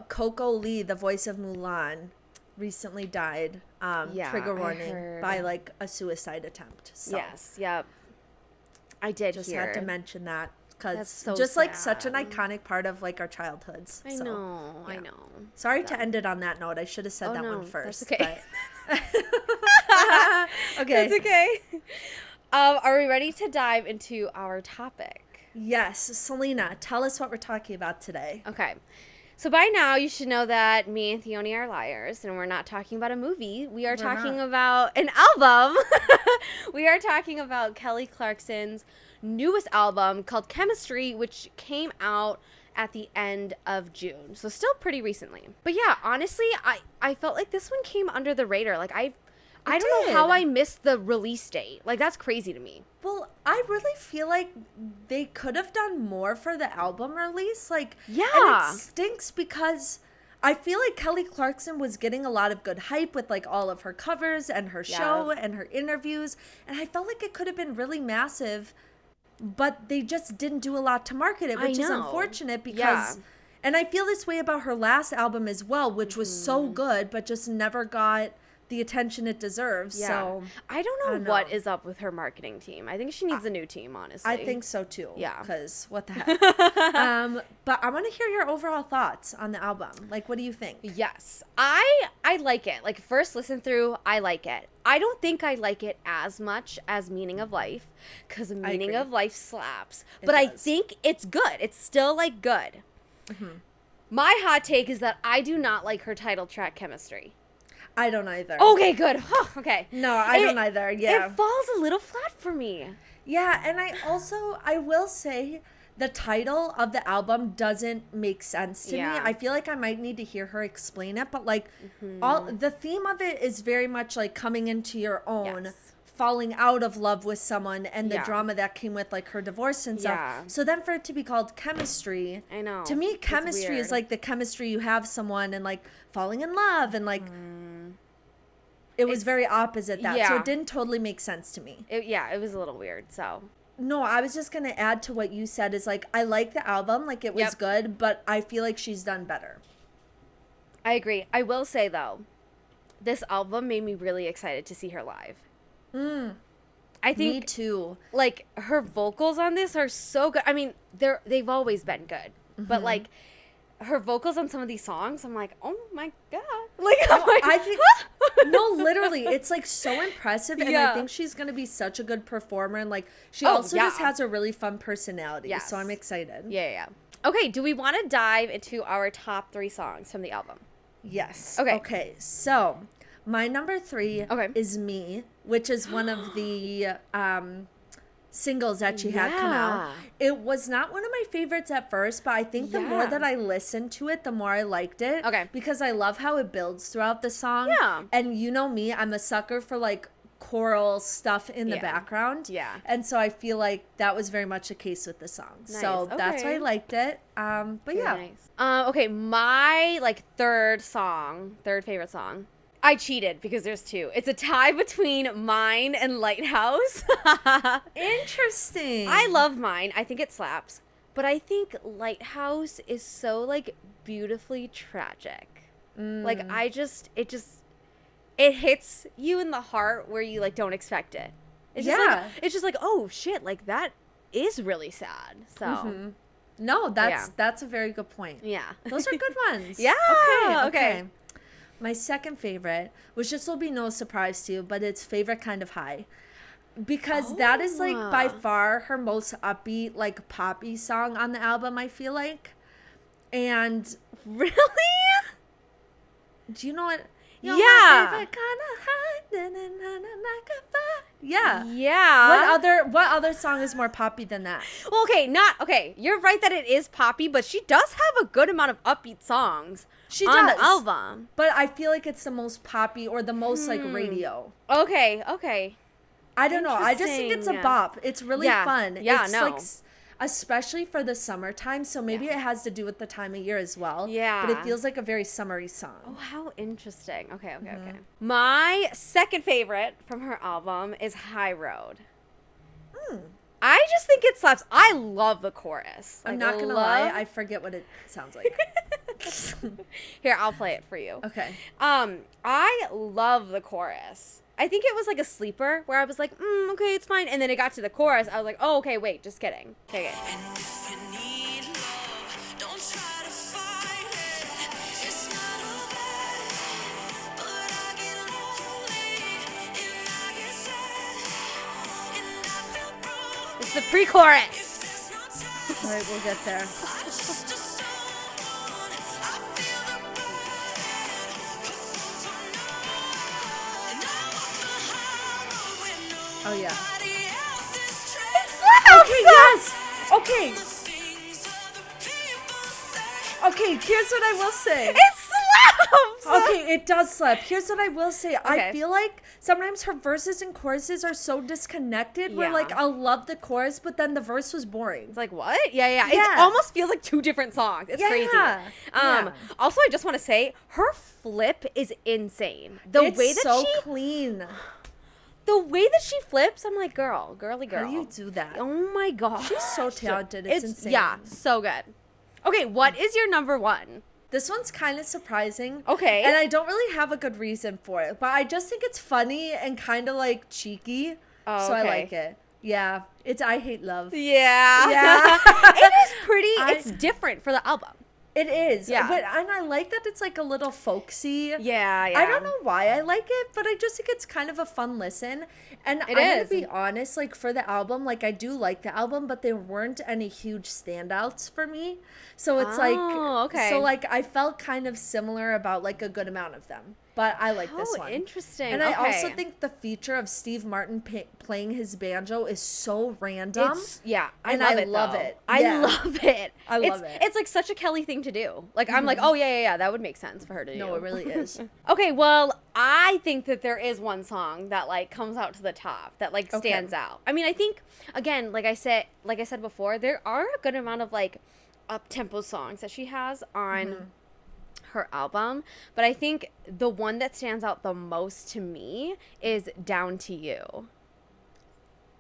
Coco Lee, the voice of Mulan, recently died. Trigger warning, by like a suicide attempt. So. Yes. Yep. I did just hear. had to mention that because so just sad. like such an iconic part of like our childhoods. I know. Sorry to end it on that note. I should have said that one first. That's okay. But... okay. That's okay. Are we ready to dive into our topic? Yes, Selena, tell us what we're talking about today. Okay. So by now you should know that me and Theoni are liars, and we're not talking about a movie. We're talking about an album. We are talking about Kelly Clarkson's newest album called Chemistry, which came out at the end of June. So still pretty recently. But yeah, honestly, I felt like this one came under the radar. Like I don't know how I missed the release date. Like that's crazy to me. Well, I really feel like they could have done more for the album release. Like, yeah. And it stinks because I feel like Kelly Clarkson was getting a lot of good hype with like all of her covers and her show and her interviews. And I felt like it could have been really massive, but they just didn't do a lot to market it, which is unfortunate because, and I feel this way about her last album as well, which was so good, but just never got the attention it deserves. Yeah. So I don't know what is up with her marketing team. I think she needs a new team, honestly. I think so too. Yeah. Because what the heck? But I want to hear your overall thoughts on the album. Like, what do you think? Yes. I like it. Like, first listen through, I like it. I don't think I like it as much as Meaning of Life, because Meaning of Life slaps. But I think it's good. It's still, like, good. Mm-hmm. My hot take is that I do not like her title track, Chemistry. I don't either. Okay, good. Okay. No, I don't either. Yeah. It falls a little flat for me. Yeah, and I will say the title of the album doesn't make sense to me. I feel like I might need to hear her explain it, but like all the theme of it is very much like coming into your own, falling out of love with someone, and the drama that came with like her divorce and stuff. Yeah. So then for it to be called Chemistry, I know. To me, chemistry is like the chemistry you have someone and like falling in love and like it was very opposite that. Yeah. So it didn't totally make sense to me. It was a little weird, so. No, I was just going to add to what you said is like, I like the album, like it was good, but I feel like she's done better. I agree. I will say though, this album made me really excited to see her live. I think me too. Like her vocals on this are so good. I mean, they've always been good, but like her vocals on some of these songs, I'm like, oh my god! Like, I think no, literally, it's like so impressive, and I think she's gonna be such a good performer, and like she also just has a really fun personality. Yes. So I'm excited. Yeah. Okay, do we want to dive into our top 3 songs from the album? Yes. Okay. So my number 3 is Me, which is one of the singles that she had come out. It was not one of my favorites at first, but I think the more that I listened to it, the more I liked it. Okay. Because I love how it builds throughout the song. Yeah. And you know me, I'm a sucker for like choral stuff in the background. Yeah. And so I feel like that was very much the case with the song. Nice. So that's why I liked it. But very yeah. Nice. Okay, my like third favorite song. I cheated because there's 2. It's a tie between Mine and Lighthouse. Interesting. I love Mine. I think it slaps. But I think Lighthouse is so like beautifully tragic. Like it hits you in the heart where you like don't expect it. It's just like, it's just like, oh shit, like that is really sad. So no, that's a very good point. Yeah. Those are good ones. Yeah. Okay. My second favorite, which this will be no surprise to you, but it's Favorite Kind of High. Because that is like by far her most upbeat, like poppy song on the album, I feel like. And really? Do you know what? Yeah. Favorite kind of high. Yeah. Yeah. What other song is more poppy than that? Well, okay. You're right that it is poppy, but she does have a good amount of upbeat songs on the album. But I feel like it's the most poppy or the most like radio. Okay. I don't know. I just think it's a bop. It's really fun. Yeah, it's like, especially for the summertime. So maybe it has to do with the time of year as well. Yeah. But it feels like a very summery song. Oh, how interesting. Okay. My second favorite from her album is High Road. I just think it slaps. I love the chorus. I'm not going to lie. I forget what it sounds like. Here, I'll play it for you. Okay. I love the chorus. I think it was like a sleeper where I was like, okay, it's fine. And then it got to the chorus. I was like, oh, okay, wait, just kidding. Okay. And if you need love, don't try to fight it. It's not all bad, but I get lonely and I get sad and I feel broke. It's the pre-chorus. All right, we'll get there. Oh, yeah. It slaps! Okay, yes! Okay. Okay, here's what I will say. It slaps! Okay, it does slap. Here's what I will say. I feel like sometimes her verses and choruses are so disconnected where, like, I'll love the chorus, but then the verse was boring. It's like, what? Yeah. It almost feels like 2 different songs. It's crazy. Also, I just want to say, her flip is insane. It's so clean. The way that she flips, I'm like, girly girl. How do you do that? Oh my god. She's so talented. It's insane. Yeah, so good. Okay, what is your number 1? This one's kind of surprising. Okay. And I don't really have a good reason for it, but I just think it's funny and kind of like cheeky. Oh, so I like it. Yeah. It's I Hate Love. Yeah. It is pretty. It's different for the album. It is. Yeah. And I like that it's like a little folksy. Yeah. I don't know why I like it, but I just think it's kind of a fun listen. And I'm going to be honest, like for the album, like I do like the album, but there weren't any huge standouts for me. So it's so like I felt kind of similar about like a good amount of them. But I like this one. Oh, interesting. And I also think the feature of Steve Martin playing his banjo is so random. I love it. I love it. It's like such a Kelly thing to do. Like, I'm like, oh, yeah, that would make sense for her to do. No, it really is. Okay, well, I think that there is one song that, like, comes out to the top that, like, stands out. I mean, I think, again, like I said before, there are a good amount of, like, up-tempo songs that she has on her album, but I think the one that stands out the most to me is Down to You.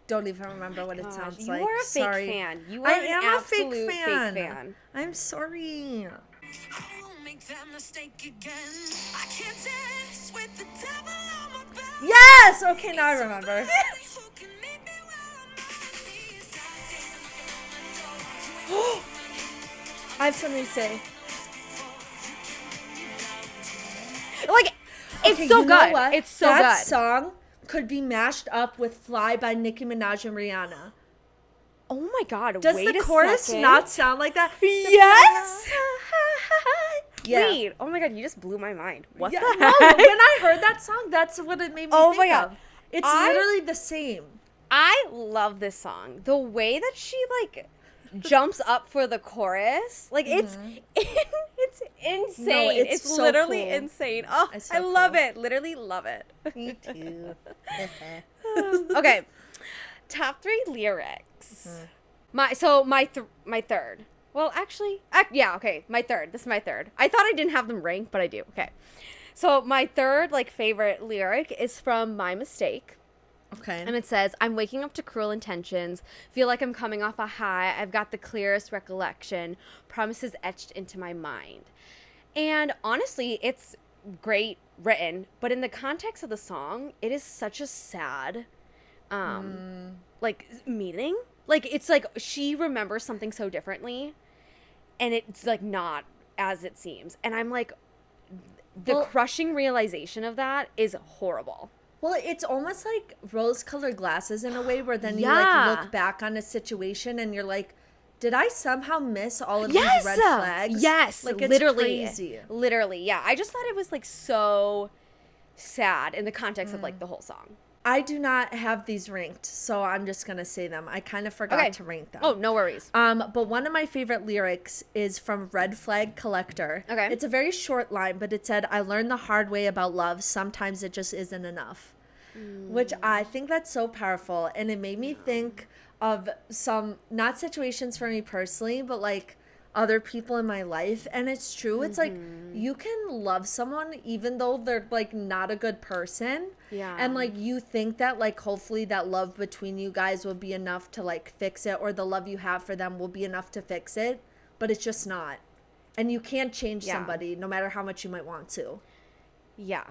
Don't even remember what it sounds like. You are a fake fan. You are an absolute fake fan. I'm sorry. I won't make that mistake again. I can't dance with the devil on my back. Yes! Okay, now I remember. Who can meet me where I'm at? These days I'm knocking on the door. I have something to say. Like, it's Okay, so you know good. what? It's so that good. song could be mashed up with Fly by Nicki Minaj and Rihanna. Oh my God. Does wait the a chorus second. not sound like that? Yes. Yeah. Wait. Oh my God. You just blew my mind. What Yeah, the no, heck? when I heard that song, that's what it made me Oh think my God. of. It's literally the same. I love this song. The way that she like jumps up for the chorus, like it's insane. No, it's so literally cool. insane. Oh, It's so I love cool. it. Literally love it. Me too. Okay, top 3 lyrics. My third. Well, actually, yeah. Okay, my third. This is my third. I thought I didn't have them ranked, but I do. Okay, so my third like favorite lyric is from My Mistake. Okay. And it says, I'm waking up to cruel intentions, feel like I'm coming off a high, I've got the clearest recollection, promises etched into my mind. And honestly, it's great written, but in the context of the song, it is such a sad, like, meaning. Like, it's like she remembers something so differently, and it's, like, not as it seems. And I'm like, the crushing realization of that is horrible. Well, it's almost like rose-colored glasses in a way where then you like look back on a situation and you're like, did I somehow miss all of these red flags? Yes, like it's literally, crazy. Literally, yeah. I just thought it was like so sad in the context of like the whole song. I do not have these ranked, so I'm just gonna say them. I kind of forgot to rank them. Oh, no worries. But one of my favorite lyrics is from Red Flag Collector. Okay. It's a very short line, but it said, I learned the hard way about love. Sometimes it just isn't enough. Which I think that's so powerful. And it made me think of some, not situations for me personally, but like other people in my life. And it's true. It's like you can love someone even though they're like not a good person. Yeah. And like you think that like hopefully that love between you guys will be enough to like fix it, or the love you have for them will be enough to fix it. But it's just not. And you can't change somebody no matter how much you might want to. Yeah.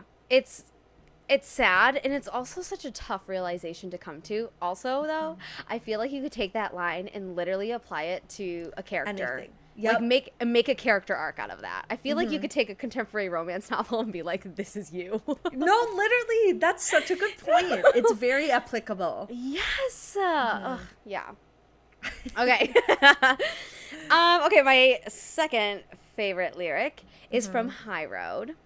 It's sad, and it's also such a tough realization to come to. Also, though, I feel like you could take that line and literally apply it to a character. Anything. Yep. Like make a character arc out of that. I feel like you could take a contemporary romance novel and be like, this is you. No, literally, that's such a good point. It's very applicable. Yes. Yeah. Okay. Okay, my second favorite lyric is from High Road.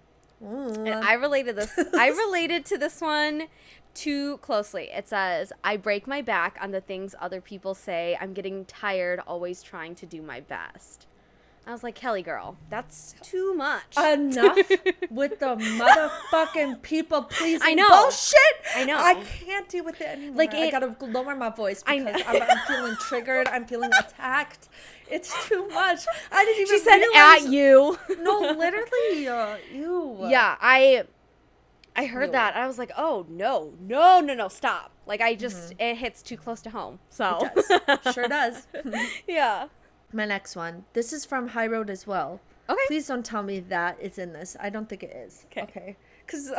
Ooh. And I related to this one too closely. It says, I break my back on the things other people say. I'm getting tired always trying to do my best. I was like, Kelly girl, that's too much. Enough with the motherfucking people pleasing I know. bullshit. I know. I can't deal with it anymore. Like I gotta lower my voice because I'm feeling triggered. I'm feeling attacked. It's too much. I didn't even She said realize. at you. No, literally. Ew. Yeah, I heard that. And I was like, oh, no, stop. Like, I just, it hits too close to home. So. It does. Sure does. Yeah. My next one. This is from High Road as well. Okay. Please don't tell me that it's in this. I don't think it is. Okay. Because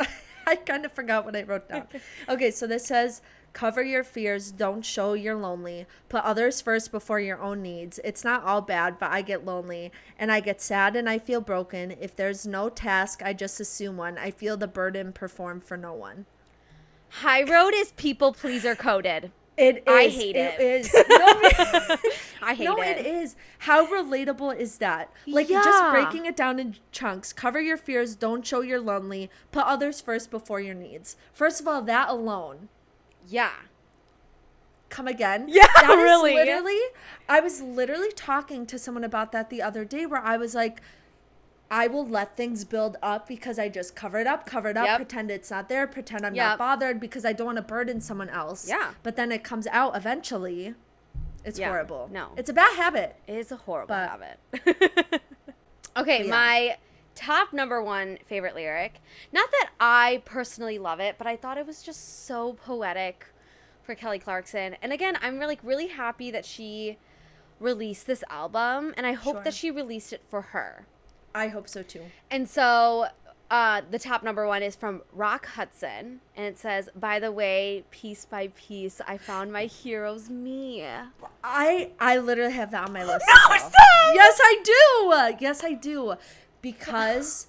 I kind of forgot what I wrote down. Okay, so this says, cover your fears, don't show you're lonely. Put others first before your own needs. It's not all bad, but I get lonely. And I get sad and I feel broken. If there's no task, I just assume one. I feel the burden perform for no one. High Road is people pleaser coded. It is. I hate it. It is. I hate it. No, it is. How relatable is that? Like, just Yeah. breaking it down in chunks. Cover your fears. Don't show you're lonely. Put others first before your needs. First of all, that alone. Yeah. Come again? Yeah, That is really. literally, I was literally talking to someone about that the other day where I was like, I will let things build up because I just cover it up, Yep. pretend it's not there, pretend I'm Yep. not bothered because I don't want to burden someone else. Yeah. But then it comes out eventually. It's Yeah. horrible. No. It's a bad habit. It is a horrible But- habit. Okay, Yeah. my top number one favorite lyric. Not that I personally love it, but I thought it was just so poetic for Kelly Clarkson. And again, I'm really happy that she released this album, and I hope that she released it for her. I hope so too. And so the top number one is from Rock Hudson, and it says, "By the way, piece by piece, I found my hero's me." I literally have that on my list. No, stop! Yes, I do. Yes, I do. Because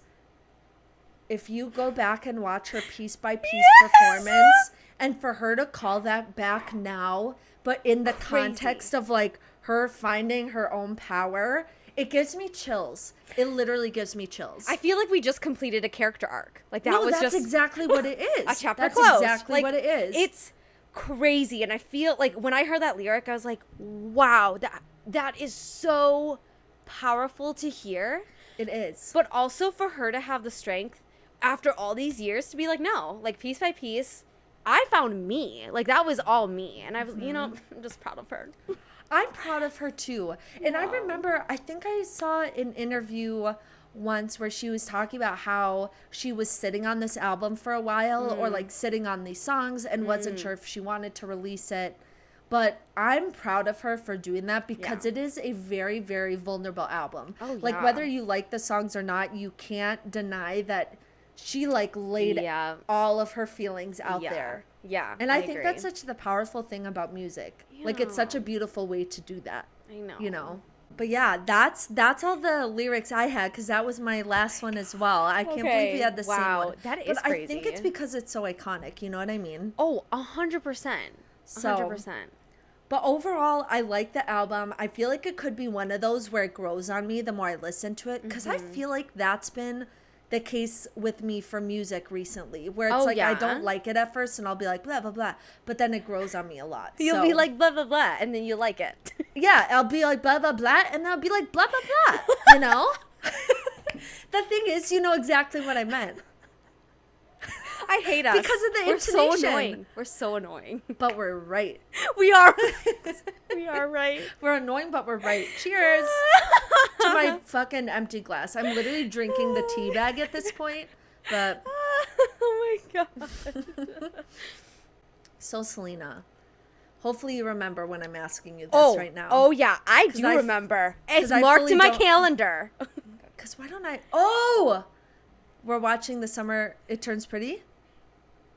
if you go back and watch her piece by piece performance, and for her to call that back now, but in the context of like her finding her own power, it gives me chills. It literally gives me chills. I feel like we just completed a character arc. Like that was that's just exactly what it is. A chapter that's closed. Exactly like, what it is. It's crazy, and I feel like when I heard that lyric, I was like, "Wow, that is so powerful to hear." It is. But also for her to have the strength after all these years to be like, no, like piece by piece, I found me. Like that was all me, and I was, I'm just proud of her. I'm proud of her too. And I remember, I think I saw an interview once where she was talking about how she was sitting on this album for a while or like sitting on these songs and wasn't sure if she wanted to release it. But I'm proud of her for doing that because it is a very, very vulnerable album. Oh, like whether you like the songs or not, you can't deny that she like laid all of her feelings out there. Yeah. And I think that's such the powerful thing about music. Yeah. Like it's such a beautiful way to do that. I know. You know. But yeah, that's all the lyrics I had because that was my last one as well. I can't believe we had the same one. That is crazy. I think it's because it's so iconic. You know what I mean? Oh, 100%. 100%. But overall, I like the album. I feel like it could be one of those where it grows on me the more I listen to it because I feel like that's been the case with me for music recently, where it's I don't like it at first and I'll be like blah blah blah, but then it grows on me a lot. You'll be like blah blah blah and then you like it. Yeah, I'll be like blah blah blah and then I'll be like blah blah blah. You know? The thing is, you know exactly what I meant. I hate us because of the intonation. So annoying. We're so annoying, but we're right. We are. We are right. We're annoying, but we're right. Cheers to my fucking empty glass. I'm literally drinking the tea bag at this point. But oh my god. So Selena, hopefully you remember when I'm asking you this right now. Oh yeah, I do remember. It's marked in my calendar. Because why don't I? Oh, we're watching the summer. It Turns Pretty.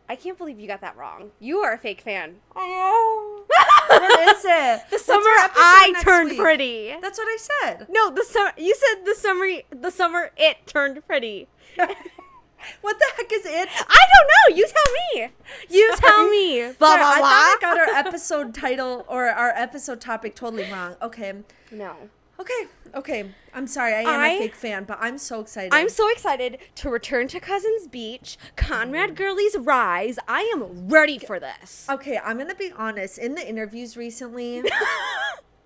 I can't believe you got that wrong. You are a fake fan. Oh. What is it? The summer I turned pretty. That's what I said. No, the summer. You said the summer it turned pretty. What the heck is it? I don't know. You tell me. You tell me. Blah, blah, blah. I thought I got our episode title or our episode topic totally wrong. Okay. No. Okay. I'm sorry. I am a fake fan, but I'm so excited. I'm so excited to return to Cousins Beach, Conrad Gurley's Rise. I am ready for this. Okay, I'm going to be honest. In the interviews recently,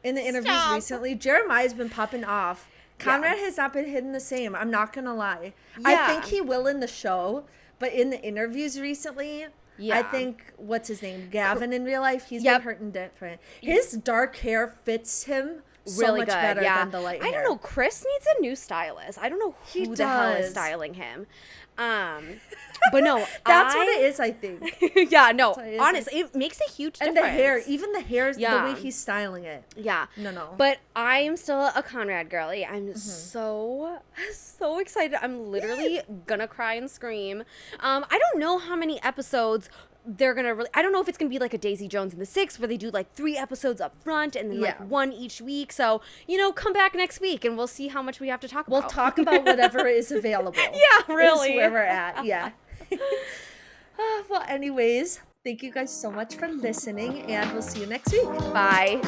Jeremiah's been popping off. Conrad has not been hitting the same. I'm not going to lie. Yeah. I think he will in the show, but in the interviews recently, I think, what's his name? Gavin in real life, he's been hurting different. His dark hair fits him really much better than the light hair. I don't know. Chris needs a new stylist. I don't know who the hell is styling him. But no, that's what it is, I think. Yeah, no, honestly, it makes a huge difference. And the hair, even the hair, the way he's styling it. Yeah. No. But I am still a Conrad girly. I'm so excited. I'm literally gonna cry and scream. I don't know how many episodes they're gonna I don't know if it's gonna be like a Daisy Jones and the Six where they do like 3 episodes up front and then like 1 each week. So, come back next week and we'll see how much we have to talk about. We'll talk about whatever is available. Yeah, really. Is where we're at. Yeah. Well, anyways, thank you guys so much for listening and we'll see you next week. Bye.